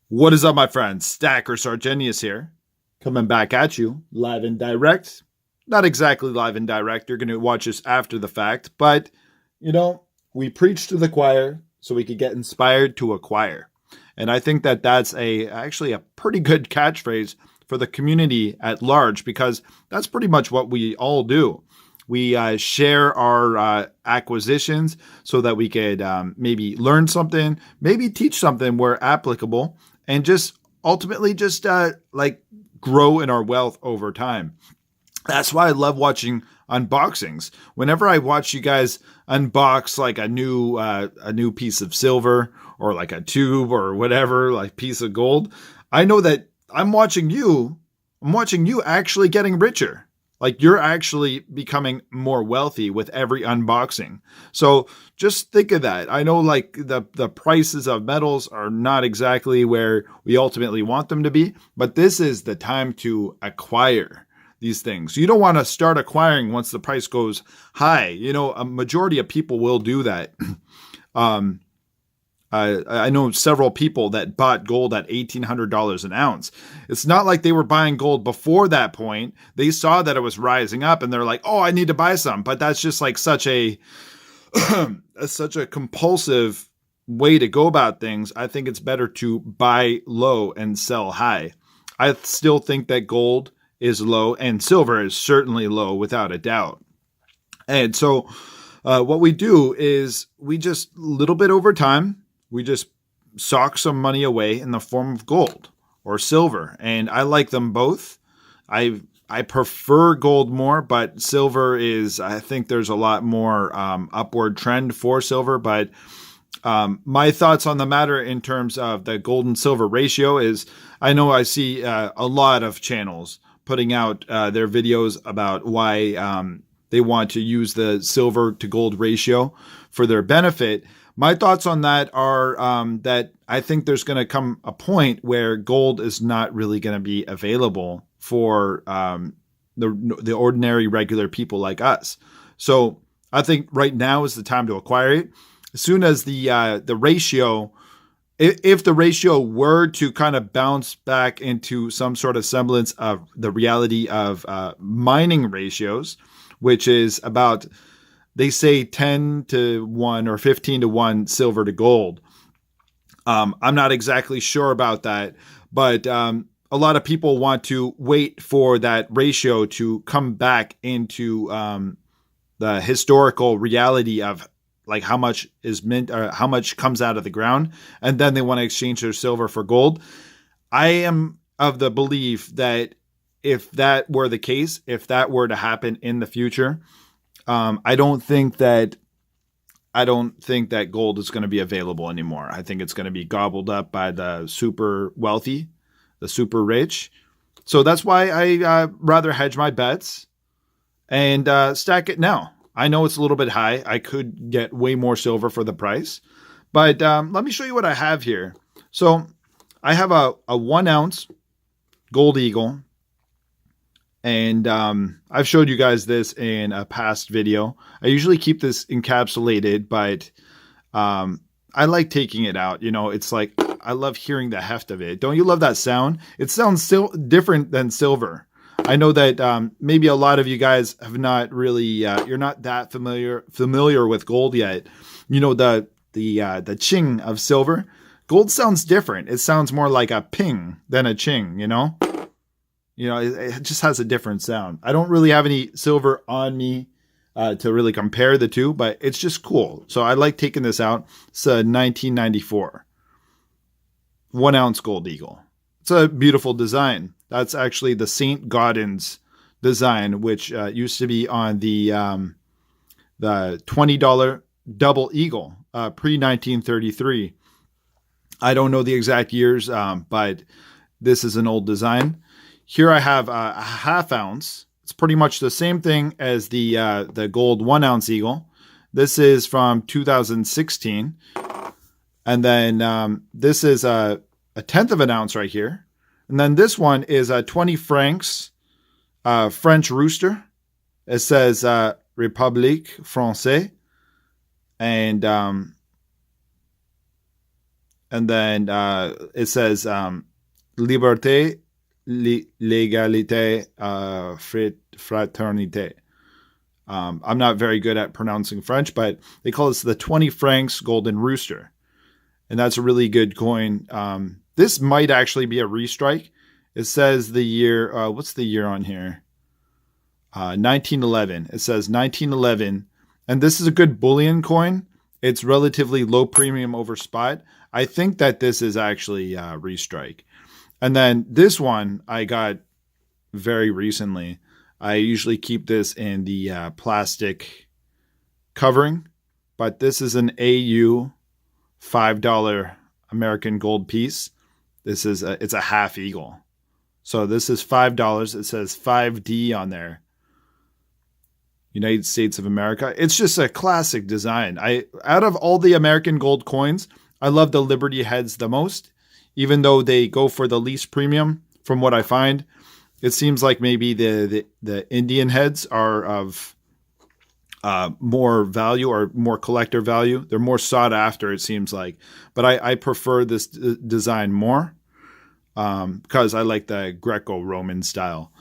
What is up, my friends? Stacker Sargenius here, coming back at you live and direct. Not exactly live and direct. You're going to watch this after the fact, but we preach to the choir so we could get inspired to acquire. And I think that that's actually a pretty good catchphrase for the community at large, because that's pretty much what we all do. We share our acquisitions so that we could maybe learn something, maybe teach something where applicable, and just ultimately just like grow in our wealth over time. That's why I love watching unboxings. Whenever I watch you guys unbox like a new piece of silver or like a tube or whatever, like piece of gold, I know that I'm watching you. I'm watching you actually getting richer. Like you're actually becoming more wealthy with every unboxing. So just think of that. I know like the prices of metals are not exactly where we ultimately want them to be, but this is the time to acquire these things. You don't want to start acquiring once the price goes high. A majority of people will do that. I know several people that bought gold at $1,800 an ounce. It's not like they were buying gold before that point. They saw that it was rising up and they're like, oh, I need to buy some. But that's just like such a such a compulsive way to go about things. I think it's better to buy low and sell high. I still think that gold is low and silver is certainly low without a doubt. And so what we do is we just little bit over time, we just sock some money away in the form of gold or silver. And I like them both. I prefer gold more, but silver is, I think there's a lot more upward trend for silver. But my thoughts on the matter in terms of the gold and silver ratio is, I know I see a lot of channels putting out their videos about why they want to use the silver to gold ratio for their benefit. My thoughts on that are that I think there's going to come a point where gold is not really going to be available for the ordinary, regular people like us. So I think right now is the time to acquire it. As soon as the ratio, if the ratio were to kind of bounce back into some sort of semblance of the reality of mining ratios, which is about, they say 10 to 1 or 15 to 1 silver to gold. I'm not exactly sure about that, but a lot of people want to wait for that ratio to come back into the historical reality of like how much is mint or how much comes out of the ground. And then they want to exchange their silver for gold. I am of the belief that if that were the case, if that were to happen in the future, I don't think that gold is going to be available anymore. I think it's going to be gobbled up by the super wealthy, the super rich. So that's why I rather hedge my bets and stack it now. I know it's a little bit high. I could get way more silver for the price, but let me show you what I have here. So I have a 1 ounce gold eagle. And I've showed you guys this in a past video. I usually keep this encapsulated, but I like taking it out. It's like, I love hearing the heft of it. Don't you love that sound? It sounds still different than silver. I know that maybe a lot of you guys have not really, you're not that familiar with gold yet. The ching of silver. Gold sounds different. It sounds more like a ping than a ching, it just has a different sound. I don't really have any silver on me to really compare the two, but it's just cool. So I like taking this out. It's a 1994 1 ounce gold eagle. It's a beautiful design. That's actually the St. Gaudens design, which used to be on the $20 double eagle pre-1933. I don't know the exact years, but this is an old design. Here I have a half ounce. It's pretty much the same thing as the gold 1 ounce eagle. This is from 2016. And then this is a tenth of an ounce right here. And then this one is a 20 francs French rooster. It says République Française. And And then it says liberté, légalité, fraternité. I'm not very good at pronouncing French, but they call this the 20 francs golden rooster. And that's a really good coin. This might actually be a restrike. It says the year, what's the year on here? 1911. It says 1911. And this is a good bullion coin. It's relatively low premium over spot. I think that this is actually restrike. And then this one I got very recently. I usually keep this in the plastic covering, but this is an AU $5 American gold piece. It's a half eagle. So this is $5. It says 5D on there. United States of America. It's just a classic design. Out of all the American gold coins, I love the Liberty heads the most, even though they go for the least premium from what I find. It seems like maybe the Indian heads are of more value or more collector value. They're more sought after, it seems like. But I prefer this design more because I like the Greco-Roman style.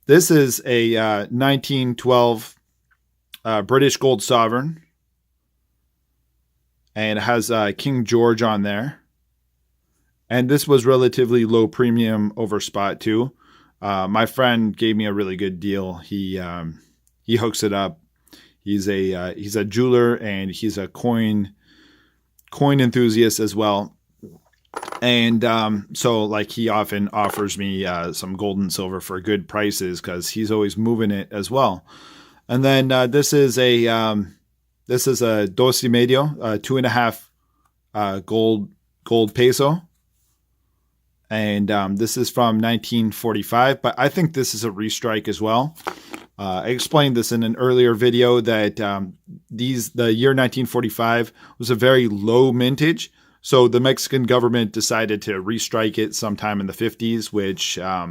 This is a 1912 British gold sovereign. And it has King George on there. And this was relatively low premium over spot too. My friend gave me a really good deal. He hooks it up. He's a jeweler and he's a coin enthusiast as well. And so like he often offers me some gold and silver for good prices because he's always moving it as well. And then this is a dos y medio, 2.5 gold peso. And this is from 1945, but I think this is a restrike as well. I explained this in an earlier video that the year 1945 was a very low mintage. So the Mexican government decided to restrike it sometime in the 50s, which, I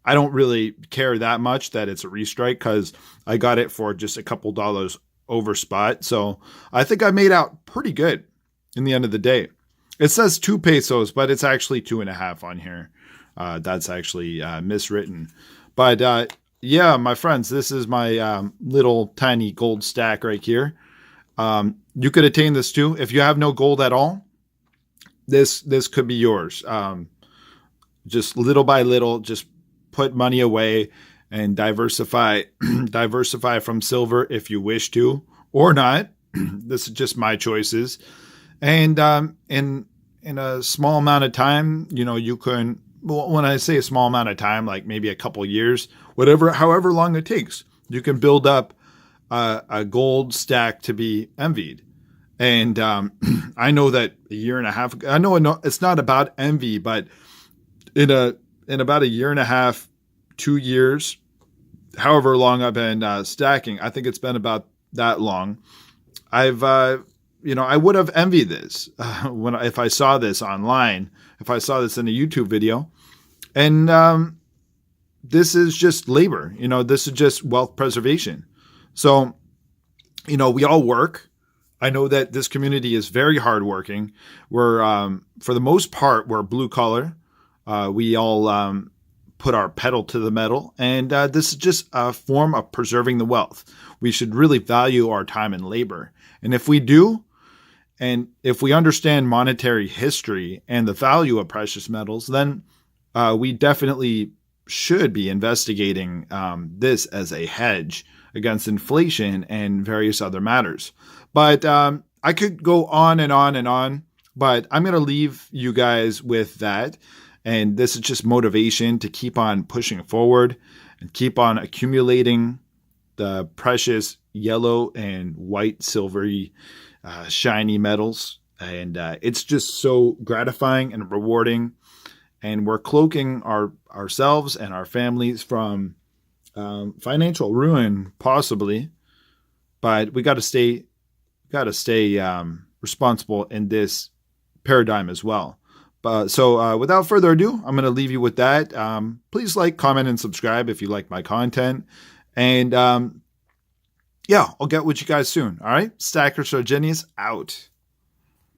don't really care that much that it's a restrike because I got it for just a couple dollars over spot. So I think I made out pretty good in the end of the day. It says 2 pesos, but it's actually 2.5 on here. That's actually miswritten. But yeah, my friends, this is my little tiny gold stack right here. You could attain this too. If you have no gold at all, this could be yours. Just little by little, just put money away and diversify from silver if you wish to or not. This is just my choices. And in a small amount of time, you can, well, when I say a small amount of time, like maybe a couple years, however long it takes, you can build up a gold stack to be envied. And I know that a year and a half, I know it's not about envy, but in about a year and a half, 2 years, however long I've been stacking, I think it's been about that long. I would have envied this if I saw this online, if I saw this in a YouTube video. And this is just labor. This is just wealth preservation. So, we all work. I know that this community is very hardworking. We're, for the most part, we're blue collar. We all put our pedal to the metal. And this is just a form of preserving the wealth. We should really value our time and labor. And if we do, and if we understand monetary history and the value of precious metals, then we definitely should be investigating this as a hedge against inflation and various other matters. But I could go on and on and on, but I'm going to leave you guys with that. And this is just motivation to keep on pushing forward and keep on accumulating the precious yellow and white, silvery, shiny metals. And it's just so gratifying and rewarding. And we're cloaking ourselves and our families from financial ruin, possibly. But we got to stay responsible in this paradigm as well. So without further ado, I'm going to leave you with that. Please like, comment, and subscribe if you like my content. And yeah, I'll get with you guys soon. All right. Stackers or Genius out.